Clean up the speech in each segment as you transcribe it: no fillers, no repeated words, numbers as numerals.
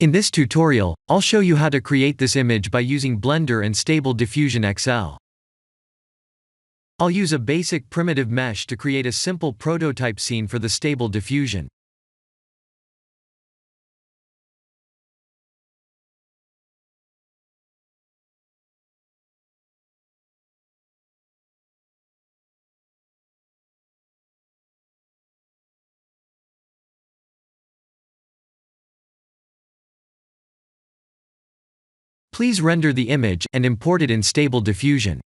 In this tutorial, I'll show you how to create this image by using Blender and Stable Diffusion XL. I'll use a basic primitive mesh to create a simple prototype scene for the Stable Diffusion. Please render the image and import it in Stable Diffusion.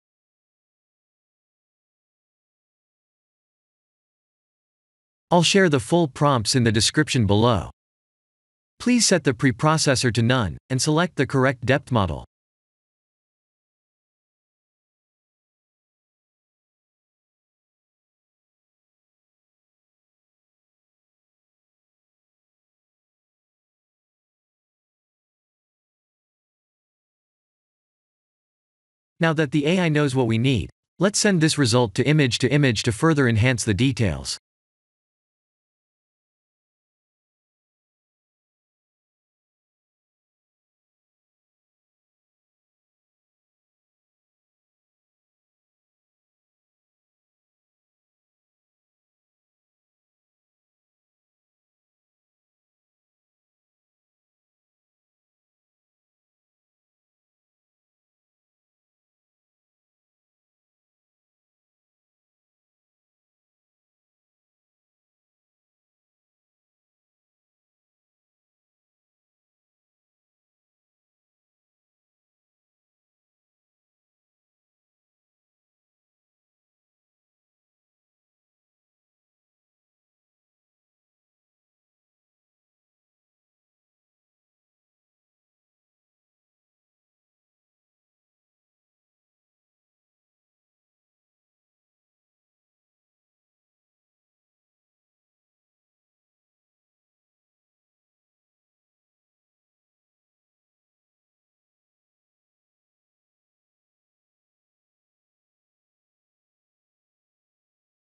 I'll share the full prompts in the description below. Please set the preprocessor to none, and select the correct depth model. Now that the AI knows what we need, let's send this result to image to further enhance the details.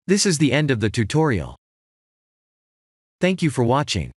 This is the end of the tutorial. Thank you for watching.